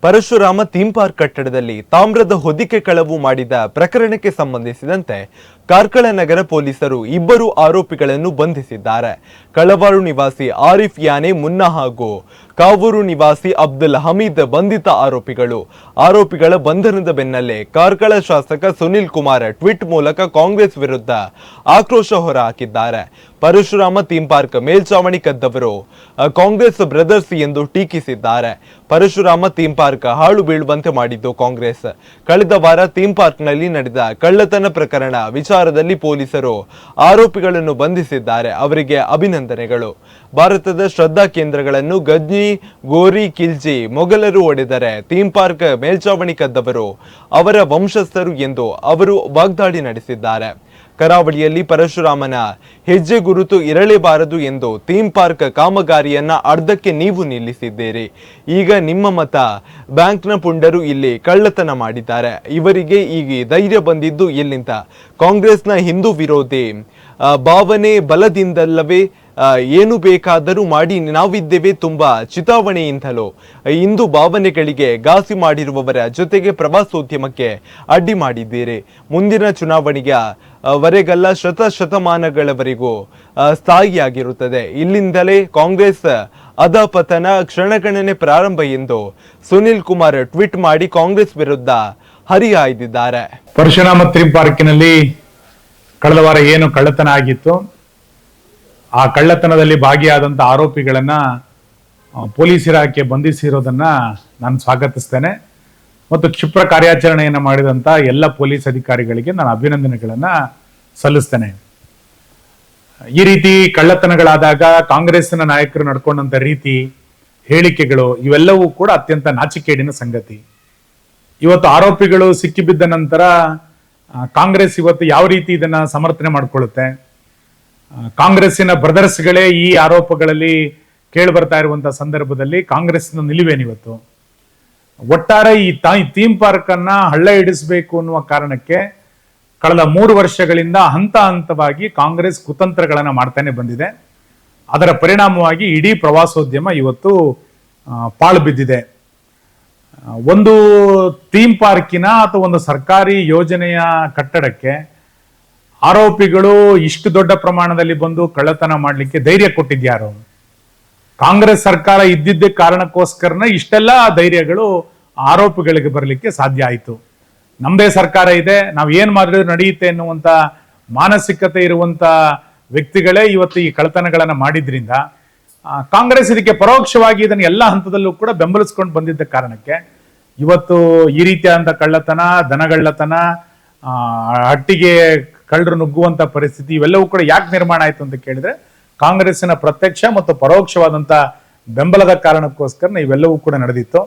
Parashurama theme park ಕಟ್ಟಡದಲ್ಲಿ ತಾಮ್ರದ ಹೊದಿಕೆ ಕಳವು ಮಾಡಿದ ಪ್ರಕರಣಕ್ಕೆ ಸಂಬಂಧಿಸಿದಂತೆ ಕಾರ್ಕಳ ನಗರ ಪೊಲೀಸರು ಇಬ್ಬರು ಆರೋಪಿಗಳನ್ನು ಬಂಧಿಸಿದ್ದಾರೆ. ಕಳವಾರು ನಿವಾಸಿ ಆರಿಫ್ ಯಾನೆ ಮುನ್ನಾ ಹಾಗೂ ಕಾವೂರು ನಿವಾಸಿ ಅಬ್ದುಲ್ ಹಮೀದ್ ಬಂಧಿತ ಆರೋಪಿಗಳು. ಆರೋಪಿಗಳ ಬಂಧನದ ಬೆನ್ನಲ್ಲೇ ಕಾರ್ಕಳ ಶಾಸಕ ಸುನಿಲ್ ಕುಮಾರ್ ಟ್ವೀಟ್ ಮೂಲಕ ಕಾಂಗ್ರೆಸ್ ವಿರುದ್ಧ ಆಕ್ರೋಶ ಹೊರಹಾಕಿದ್ದಾರೆ. ಪರಶುರಾಮ ಥೀಮ್ ಪಾರ್ಕ್ ಮೇಲ್ಚಾವಣಿ ಕದ್ದವರು ಕಾಂಗ್ರೆಸ್ ಬ್ರದರ್ಸ್ ಎಂದು ಟೀಕಿಸಿದ್ದಾರೆ. ಪರಶುರಾಮ ಥೀಮ್ ಪಾರ್ಕ್ ಹಾಳು ಬೀಳುವಂತೆ ಮಾಡಿದ್ದು ಕಾಂಗ್ರೆಸ್. ಕಳೆದ ವಾರ ಥೀಮ್ ಪಾರ್ಕ್ನಲ್ಲಿ ನಡೆದ ಕಳ್ಳತನ ಪ್ರಕರಣ ವಿಚಾರದಲ್ಲಿ ಪೊಲೀಸರು ಆರೋಪಿಗಳನ್ನು ಬಂಧಿಸಿದ್ದಾರೆ. ಅವರಿಗೆ ಅಭಿನಂದನೆಗಳು. ಭಾರತದ ಶ್ರದ್ಧಾ ಕೇಂದ್ರಗಳನ್ನು ಗಜ್ನಿ, ಗೋರಿ, ಕಿಲ್ಜಿ ಮೊಘಲರು ಒಡೆದರೆ ಥೀಮ್ ಪಾರ್ಕ್ ಮೇಲ್ಚಾವಣಿ ಕದ್ದವರು ಅವರ ವಂಶಸ್ಥರು ಎಂದು ಅವರು ವಾಗ್ದಾಳಿ ನಡೆಸಿದ್ದಾರೆ. ಕರಾವಳಿಯಲ್ಲಿ ಪರಶುರಾಮನ ಹೆಜ್ಜೆ ಗುರುತು ಇರಲೇಬಾರದು ಎಂದು ಥೀಮ್ ಪಾರ್ಕ್ ಕಾಮಗಾರಿಯನ್ನ ಅರ್ಧಕ್ಕೆ ನೀವು ನಿಲ್ಲಿಸಿದ್ದೀರಿ. ಈಗ ನಿಮ್ಮ ಮತ ಬ್ಯಾಂಕ್ನ ಪುಂಡರು ಇಲ್ಲಿ ಕಳ್ಳತನ ಮಾಡಿದ್ದಾರೆ. ಇವರಿಗೆ ಈಗ ಧೈರ್ಯ ಬಂದಿದ್ದು ಎಲ್ಲಿಂದ? ಕಾಂಗ್ರೆಸ್ನ ಹಿಂದೂ ವಿರೋಧಿ ಭಾವನೆ ಬಲದಿಂದಲ್ಲವೇ? ಏನು ಬೇಕಾದರೂ ಮಾಡಿ ನಾವಿದ್ದೇವೆ ತುಂಬಾ ಚಿತಾವಣೆಯಿಂದಲೋ ಹಿಂದೂ ಭಾವನೆಗಳಿಗೆ ಘಾಸಿ ಮಾಡಿರುವವರ ಜೊತೆಗೆ ಪ್ರವಾಸೋದ್ಯಮಕ್ಕೆ ಅಡ್ಡಿ ಮಾಡಿದ್ದೀರಿ. ಮುಂದಿನ ಚುನಾವಣೆಯ ವರೆಗಲ್ಲ, ಶತಮಾನಗಳವರೆಗೂ ಸ್ಥಾಯಿಯಾಗಿರುತ್ತದೆ. ಇಲ್ಲಿಂದಲೇ ಕಾಂಗ್ರೆಸ್ ಅಧಪತನ ಕ್ಷಣಗಣನೆ ಪ್ರಾರಂಭ ಎಂದು ಸುನಿಲ್ ಕುಮಾರ್ ಟ್ವೀಟ್ ಮಾಡಿ ಕಾಂಗ್ರೆಸ್ ವಿರುದ್ಧ ಹರಿಹಾಯ್ದಿದ್ದಾರೆ. ಪರಶುರಾಮ ಥೀಮ್ ಪಾರ್ಕಿನಲ್ಲಿ ಕಳೆದ ವಾರ ಏನು ಕಳ್ಳತನ ಆಗಿತ್ತು, ಆ ಕಳ್ಳತನದಲ್ಲಿ ಭಾಗಿಯಾದಂಥ ಆರೋಪಿಗಳನ್ನ ಪೊಲೀಸ್ ಇಲಾಖೆ ಬಂಧಿಸಿರೋದನ್ನ ನಾನು ಸ್ವಾಗತಿಸ್ತೇನೆ ಮತ್ತು ಕ್ಷಿಪ್ರ ಕಾರ್ಯಾಚರಣೆಯನ್ನು ಮಾಡಿದಂಥ ಎಲ್ಲ ಪೊಲೀಸ್ ಅಧಿಕಾರಿಗಳಿಗೆ ನಾನು ಅಭಿನಂದನೆಗಳನ್ನ ಸಲ್ಲಿಸ್ತೇನೆ. ಈ ರೀತಿ ಕಳ್ಳತನಗಳಾದಾಗ ಕಾಂಗ್ರೆಸ್ನ ನಾಯಕರು ನಡ್ಕೊಂಡಂತ ರೀತಿ, ಹೇಳಿಕೆಗಳು ಇವೆಲ್ಲವೂ ಕೂಡ ಅತ್ಯಂತ ನಾಚಿಕೇಡಿನ ಸಂಗತಿ. ಇವತ್ತು ಆರೋಪಿಗಳು ಸಿಕ್ಕಿಬಿದ್ದ ನಂತರ ಕಾಂಗ್ರೆಸ್ ಇವತ್ತು ಯಾವ ರೀತಿ ಇದನ್ನ ಸಮರ್ಥನೆ ಮಾಡ್ಕೊಳ್ಳುತ್ತೆ? ಕಾಂಗ್ರೆಸ್ಸಿನ ಬ್ರದರ್ಸ್ಗಳೇ ಈ ಆರೋಪಗಳಲ್ಲಿ ಕೇಳಿ ಬರ್ತಾ ಇರುವಂತಹ ಸಂದರ್ಭದಲ್ಲಿ ಕಾಂಗ್ರೆಸ್ನ ನಿಲುವೇನಿವತ್ತು? ಒಟ್ಟಾರೆ ಈ ಥೀಮ್ ಪಾರ್ಕ್ ಅನ್ನ ಹಳ್ಳ ಹಿಡಿಸಬೇಕು ಅನ್ನುವ ಕಾರಣಕ್ಕೆ ಕಳೆದ 3 ವರ್ಷಗಳಿಂದ ಹಂತ ಹಂತವಾಗಿ ಕಾಂಗ್ರೆಸ್ ಕುತಂತ್ರಗಳನ್ನ ಮಾಡ್ತಾನೆ ಬಂದಿದೆ. ಅದರ ಪರಿಣಾಮವಾಗಿ ಇಡೀ ಪ್ರವಾಸೋದ್ಯಮ ಇವತ್ತು ಪಾಳು ಬಿದ್ದಿದೆ. ಒಂದು ಥೀಮ್ ಪಾರ್ಕಿನ ಅಥವಾ ಒಂದು ಸರ್ಕಾರಿ ಯೋಜನೆಯ ಕಟ್ಟಡಕ್ಕೆ ಆರೋಪಿಗಳು ಇಷ್ಟು ದೊಡ್ಡ ಪ್ರಮಾಣದಲ್ಲಿ ಬಂದು ಕಳ್ಳತನ ಮಾಡಲಿಕ್ಕೆ ಧೈರ್ಯ ಕೊಟ್ಟಿದ್ಯಾರು? ಕಾಂಗ್ರೆಸ್ ಸರ್ಕಾರ ಇದ್ದಿದ್ದ ಕಾರಣಕ್ಕೋಸ್ಕರನ ಇಷ್ಟೆಲ್ಲ ಧೈರ್ಯಗಳು ಆರೋಪಿಗಳಿಗೆ ಬರಲಿಕ್ಕೆ ಸಾಧ್ಯ ಆಯಿತು. ನಮ್ಮದೇ ಸರ್ಕಾರ ಇದೆ, ನಾವು ಏನ್ ಮಾಡಿದ್ರು ನಡೆಯುತ್ತೆ ಎನ್ನುವಂತ ಮಾನಸಿಕತೆ ಇರುವಂತ ವ್ಯಕ್ತಿಗಳೇ ಇವತ್ತು ಈ ಕಳ್ಳತನಗಳನ್ನ ಮಾಡಿದ್ರಿಂದ ಕಾಂಗ್ರೆಸ್ ಇದಕ್ಕೆ ಪರೋಕ್ಷವಾಗಿ ಇದನ್ನು ಎಲ್ಲ ಹಂತದಲ್ಲೂ ಕೂಡ ಬೆಂಬಲಿಸ್ಕೊಂಡು ಬಂದಿದ್ದ ಕಾರಣಕ್ಕೆ ಇವತ್ತು ಈ ರೀತಿಯಾದಂಥ ಕಳ್ಳತನ, ದನಗಳ್ಳತನ, ಹಟ್ಟಿಗೆ ಕಳ್ಳರು ನುಗ್ಗುವಂತ ಪರಿಸ್ಥಿತಿ ಇವೆಲ್ಲವೂ ಕೂಡ ಯಾಕೆ ನಿರ್ಮಾಣ ಆಯ್ತು ಅಂತ ಕೇಳಿದ್ರೆ ಕಾಂಗ್ರೆಸ್ಸಿನ ಪ್ರತ್ಯಕ್ಷ ಮತ್ತು ಪರೋಕ್ಷವಾದಂತ ಬೆಂಬಲದ ಕಾರಣಕ್ಕೋಸ್ಕರ ಇವೆಲ್ಲವೂ ಕೂಡ ನಡೆದಿತ್ತು.